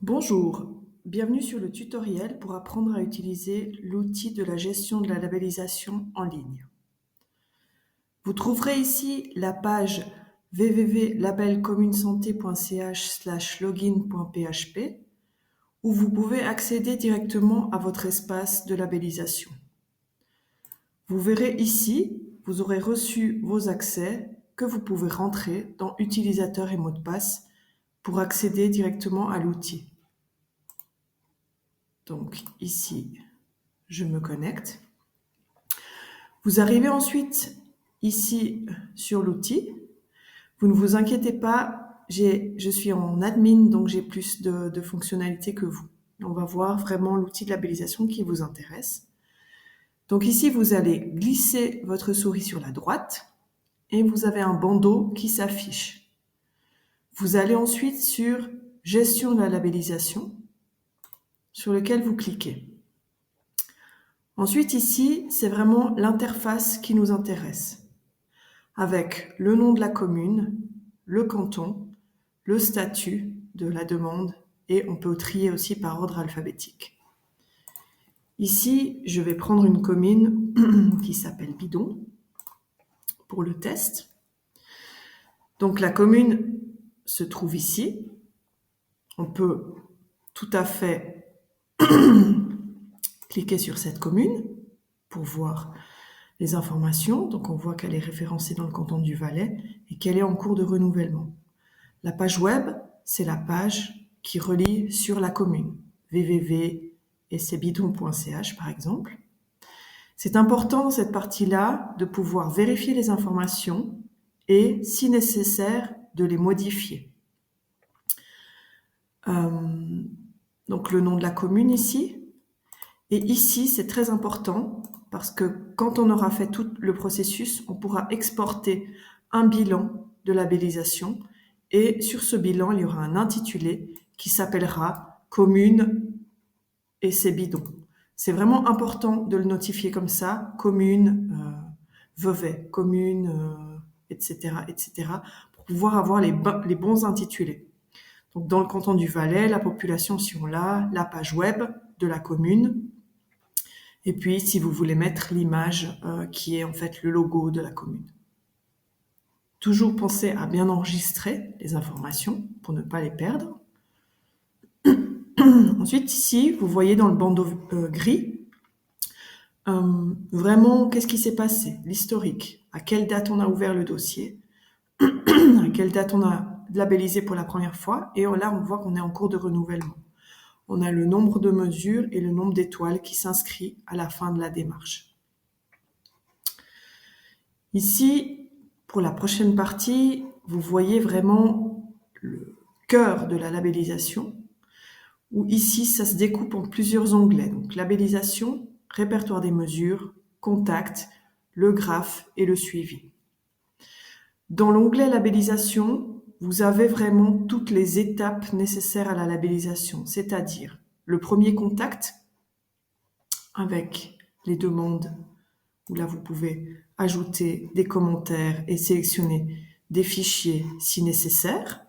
Bonjour, bienvenue sur le tutoriel pour apprendre à utiliser l'outil de la gestion de la labellisation en ligne. Vous trouverez ici la page www.labelcommunesanté.ch/login.php où vous pouvez accéder directement à votre espace de labellisation. Vous verrez ici, vous aurez reçu vos accès que vous pouvez rentrer dans utilisateur et mot de passe pour accéder directement à l'outil. Donc ici, je me connecte. Vous arrivez ensuite ici sur l'outil. Vous ne vous inquiétez pas, je suis en admin, donc j'ai plus de fonctionnalités que vous. On va voir vraiment l'outil de labellisation qui vous intéresse. Donc ici, vous allez glisser votre souris sur la droite et vous avez un bandeau qui s'affiche. Vous allez ensuite sur Gestion de la labellisation, sur lequel vous cliquez. Ensuite, ici, c'est vraiment l'interface qui nous intéresse, avec le nom de la commune, le canton, le statut de la demande, et on peut trier aussi par ordre alphabétique. Ici, je vais prendre une commune qui s'appelle Bidon pour le test. Donc la commune se trouve ici. On peut tout à fait cliquer sur cette commune pour voir les informations. Donc on voit qu'elle est référencée dans le canton du Valais et qu'elle est en cours de renouvellement. La page web, c'est la page qui relie sur la commune, www.scbidon.ch par exemple. C'est important dans cette partie-là de pouvoir vérifier les informations et, si nécessaire, de les modifier. Donc le nom de la commune ici. Et ici, c'est très important parce que quand on aura fait tout le processus, on pourra exporter un bilan de labellisation et sur ce bilan, il y aura un intitulé qui s'appellera « Commune et ses bidons ». C'est vraiment important de le notifier comme ça, commune, Vevey, commune, etc., pour pouvoir avoir les bons intitulés. Donc, dans le canton du Valais, la population, si on l'a, la page web de la commune, et puis si vous voulez mettre l'image qui est en fait le logo de la commune. Toujours penser à bien enregistrer les informations pour ne pas les perdre. Ensuite, ici, vous voyez dans le bandeau gris, vraiment, qu'est-ce qui s'est passé, l'historique, à quelle date on a ouvert le dossier, à quelle date on a labellisé pour la première fois, et là, on voit qu'on est en cours de renouvellement. On a le nombre de mesures et le nombre d'étoiles qui s'inscrit à la fin de la démarche. Ici, pour la prochaine partie, vous voyez vraiment le cœur de la labellisation, où ici, ça se découpe en plusieurs onglets. Donc, labellisation, répertoire des mesures, contact, le graphe et le suivi. Dans l'onglet labellisation, vous avez vraiment toutes les étapes nécessaires à la labellisation, c'est-à-dire le premier contact avec les demandes, où là vous pouvez ajouter des commentaires et sélectionner des fichiers si nécessaire.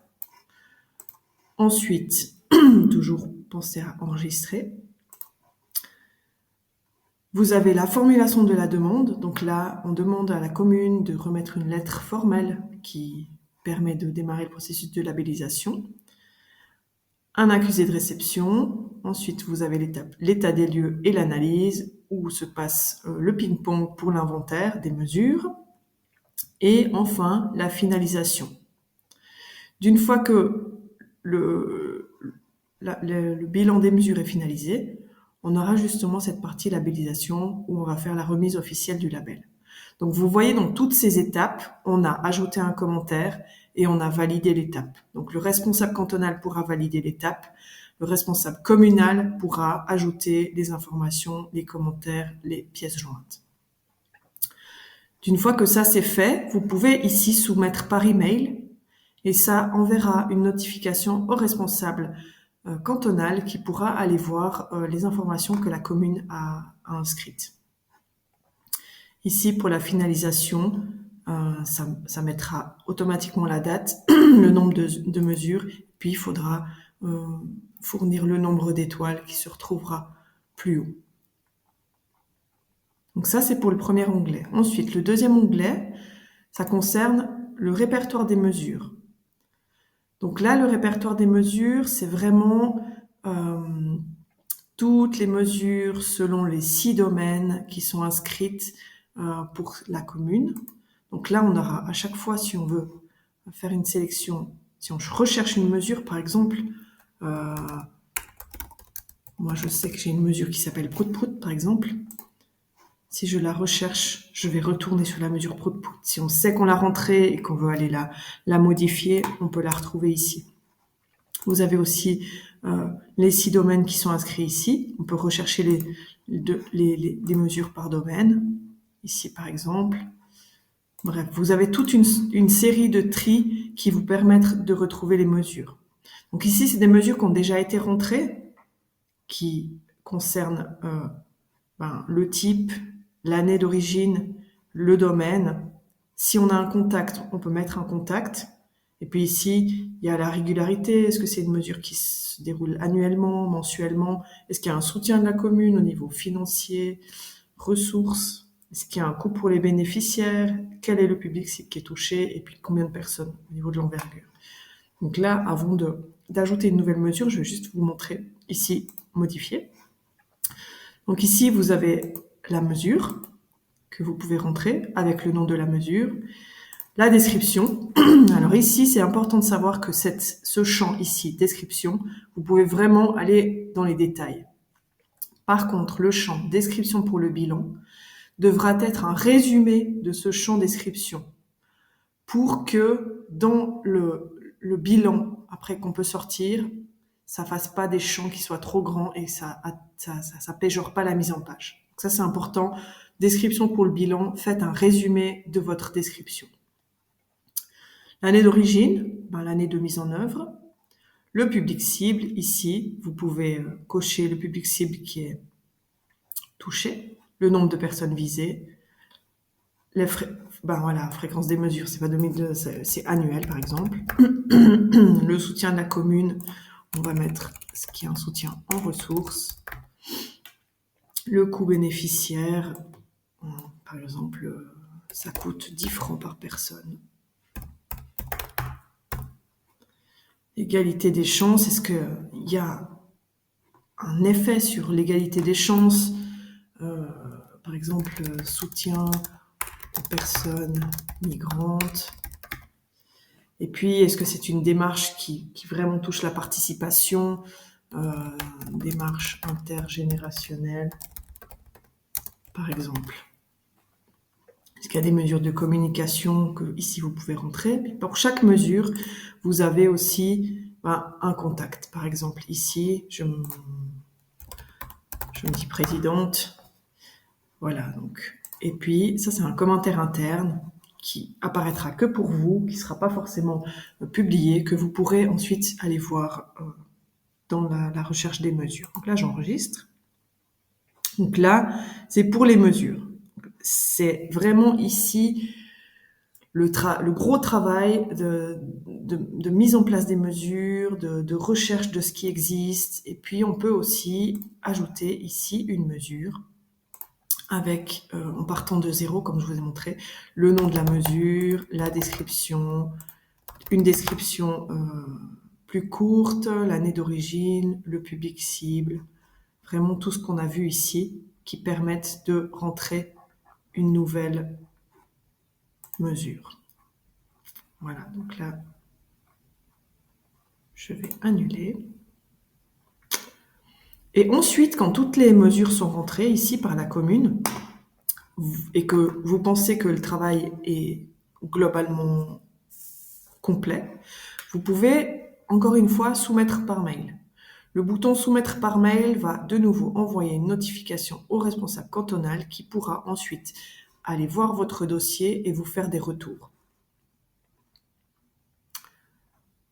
Ensuite, toujours penser à enregistrer. Vous avez la formulation de la demande. Donc là, on demande à la commune de remettre une lettre formelle qui permet de démarrer le processus de labellisation. Un accusé de réception. Ensuite, vous avez l'état des lieux et l'analyse, où se passe le ping-pong pour l'inventaire des mesures. Et enfin, la finalisation. D'une fois que le bilan des mesures est finalisé, on aura justement cette partie labellisation où on va faire la remise officielle du label. Donc vous voyez, dans toutes ces étapes, on a ajouté un commentaire et on a validé l'étape. Donc le responsable cantonal pourra valider l'étape, le responsable communal pourra ajouter les informations, les commentaires, les pièces jointes. D'une fois que ça c'est fait, vous pouvez ici soumettre par email et ça enverra une notification au responsable cantonal qui pourra aller voir les informations que la commune a inscrites. Ici, pour la finalisation, ça mettra automatiquement la date, le nombre de mesures, puis il faudra fournir le nombre d'étoiles qui se retrouvera plus haut. Donc ça, c'est pour le premier onglet. Ensuite, le deuxième onglet, ça concerne le répertoire des mesures. Donc là, le répertoire des mesures, c'est vraiment toutes les mesures selon les 6 domaines qui sont inscrites pour la commune. Donc là, on aura à chaque fois, si on veut faire une sélection, si on recherche une mesure, par exemple, moi je sais que j'ai une mesure qui s'appelle prout-prout, par exemple. Si je la recherche, je vais retourner sur la mesure prout-prout. Si on sait qu'on l'a rentrée et qu'on veut aller la modifier, on peut la retrouver ici. Vous avez aussi les 6 domaines qui sont inscrits ici. On peut rechercher les mesures par domaine. Ici, par exemple. Bref, vous avez toute une série de tris qui vous permettent de retrouver les mesures. Donc ici, c'est des mesures qui ont déjà été rentrées, qui concernent le type, l'année d'origine, le domaine. Si on a un contact, on peut mettre un contact. Et puis ici, il y a la régularité. Est-ce que c'est une mesure qui se déroule annuellement, mensuellement? Est-ce qu'il y a un soutien de la commune au niveau financier, ressources? Est-ce qu'il y a un coût pour les bénéficiaires? Quel est le public cible qui est touché? Et puis combien de personnes au niveau de l'envergure? Donc là, avant d'ajouter une nouvelle mesure, je vais juste vous montrer ici, modifier. Donc ici, vous avez la mesure que vous pouvez rentrer avec le nom de la mesure. La description. Alors ici, c'est important de savoir que ce champ ici, description, vous pouvez vraiment aller dans les détails. Par contre, le champ description pour le bilan devra être un résumé de ce champ description pour que dans le bilan, après qu'on peut sortir, ça fasse pas des champs qui soient trop grands et ça péjore pas la mise en page. Donc ça, c'est important. Description pour le bilan, faites un résumé de votre description. L'année d'origine, l'année de mise en œuvre. Le public cible, ici, vous pouvez cocher le public cible qui est touché, le nombre de personnes visées, fréquence des mesures, c'est pas 2002, c'est annuel par exemple. Le soutien de la commune, on va mettre ce qui est un soutien en ressources. Le coût bénéficiaire, par exemple, ça coûte 10 francs par personne. Égalité des chances, est-ce qu'il y a un effet sur l'égalité des chances, par exemple, soutien aux personnes migrantes. Et puis, est-ce que c'est une démarche qui vraiment touche la participation, démarche intergénérationnelle, par exemple. Est-ce qu'il y a des mesures de communication que ici vous pouvez rentrer? Puis pour chaque mesure, vous avez aussi un contact. Par exemple, ici, je me dis présidente. Voilà, donc. Et puis, ça, c'est un commentaire interne qui apparaîtra que pour vous, qui ne sera pas forcément publié, que vous pourrez ensuite aller voir dans la recherche des mesures. Donc là, j'enregistre. Donc là, c'est pour les mesures. C'est vraiment ici le gros travail de mise en place des mesures, de recherche de ce qui existe. Et puis, on peut aussi ajouter ici une mesure avec, en partant de 0, comme je vous ai montré, le nom de la mesure, la description, une description plus courte, l'année d'origine, le public cible, vraiment tout ce qu'on a vu ici qui permettent de rentrer une nouvelle mesure. Voilà, donc là, je vais annuler. Et ensuite, quand toutes les mesures sont rentrées ici par la commune, et que vous pensez que le travail est globalement complet, vous pouvez, encore une fois, soumettre par mail. Le bouton soumettre par mail va de nouveau envoyer une notification au responsable cantonal qui pourra ensuite aller voir votre dossier et vous faire des retours.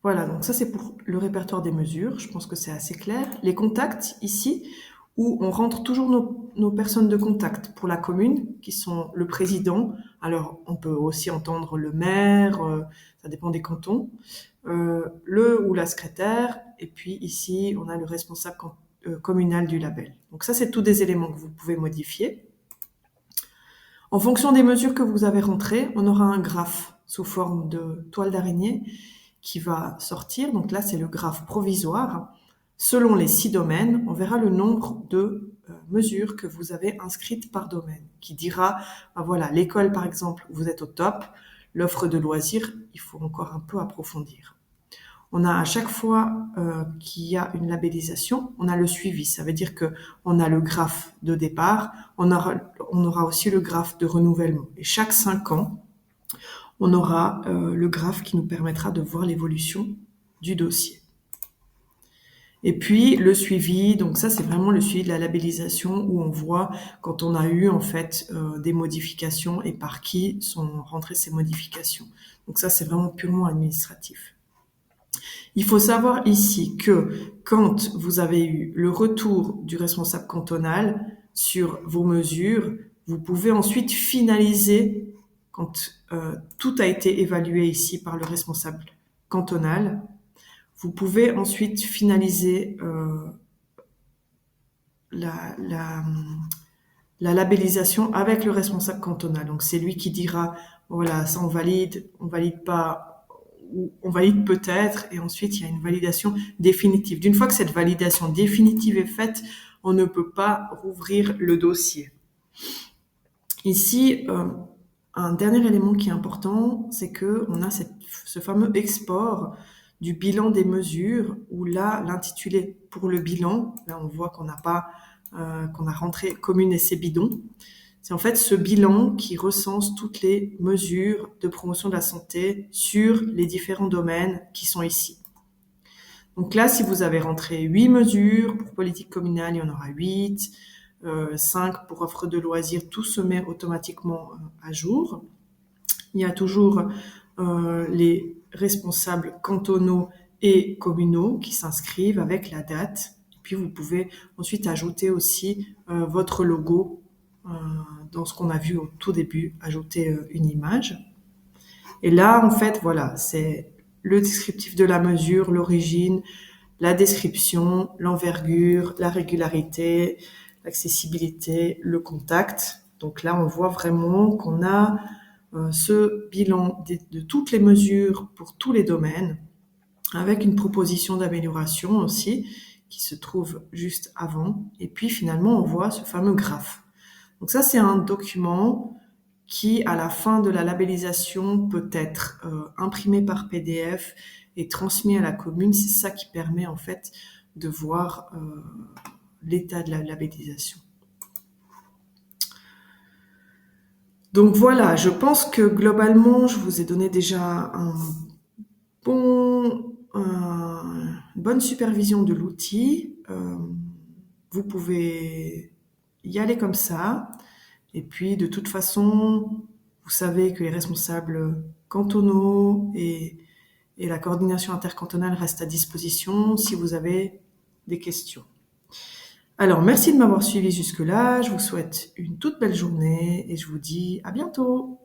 Voilà, donc ça c'est pour le répertoire des mesures, je pense que c'est assez clair. Les contacts ici, où on rentre toujours nos personnes de contact pour la commune, qui sont le président. Alors, on peut aussi entendre le maire, ça dépend des cantons. le ou la secrétaire, et puis ici, on a le responsable communal du label. Donc ça, c'est tous des éléments que vous pouvez modifier. En fonction des mesures que vous avez rentrées, on aura un graphe sous forme de toile d'araignée qui va sortir. Donc là, c'est le graphe provisoire. Selon les 6 domaines, on verra le nombre de mesures que vous avez inscrites par domaine, qui dira, voilà, l'école par exemple, vous êtes au top, l'offre de loisirs, il faut encore un peu approfondir. On a à chaque fois qu'il y a une labellisation, on a le suivi. Ça veut dire que on a le graphe de départ, on aura aussi le graphe de renouvellement. Et chaque 5 ans, on aura le graphe qui nous permettra de voir l'évolution du dossier. Et puis le suivi, donc ça c'est vraiment le suivi de la labellisation où on voit quand on a eu en fait des modifications et par qui sont rentrées ces modifications. Donc ça c'est vraiment purement administratif. Il faut savoir ici que quand vous avez eu le retour du responsable cantonal sur vos mesures, vous pouvez ensuite finaliser, quand tout a été évalué ici par le responsable cantonal, vous pouvez ensuite finaliser la labellisation avec le responsable cantonal. Donc c'est lui qui dira, voilà, ça on valide pas, ou on valide peut-être, et ensuite il y a une validation définitive. D'une fois que cette validation définitive est faite, on ne peut pas rouvrir le dossier. Ici, un dernier élément qui est important, c'est que on a ce fameux export du bilan des mesures, où là, l'intitulé pour le bilan, là on voit qu'on a rentré commune et ses bidons. C'est en fait ce bilan qui recense toutes les mesures de promotion de la santé sur les différents domaines qui sont ici. Donc là, si vous avez rentré 8 mesures, pour politique communale, il y en aura 8, 5 pour offre de loisirs, tout se met automatiquement à jour. Il y a toujours les responsables cantonaux et communaux qui s'inscrivent avec la date. Et puis vous pouvez ensuite ajouter aussi votre logo dans ce qu'on a vu au tout début, ajouter une image. Et là, en fait, voilà, c'est le descriptif de la mesure, l'origine, la description, l'envergure, la régularité, l'accessibilité, le contact. Donc là, on voit vraiment qu'on a ce bilan de toutes les mesures pour tous les domaines, avec une proposition d'amélioration aussi, qui se trouve juste avant. Et puis finalement, on voit ce fameux graphe. Donc ça, c'est un document qui, à la fin de la labellisation, peut être imprimé par PDF et transmis à la commune. C'est ça qui permet en fait de voir l'état de la labellisation. Donc voilà, je pense que globalement, je vous ai donné déjà une bonne supervision de l'outil. Vous pouvez y aller comme ça. Et puis, de toute façon, vous savez que les responsables cantonaux et la coordination intercantonale restent à disposition si vous avez des questions. Alors, merci de m'avoir suivi jusque-là. Je vous souhaite une toute belle journée et je vous dis à bientôt.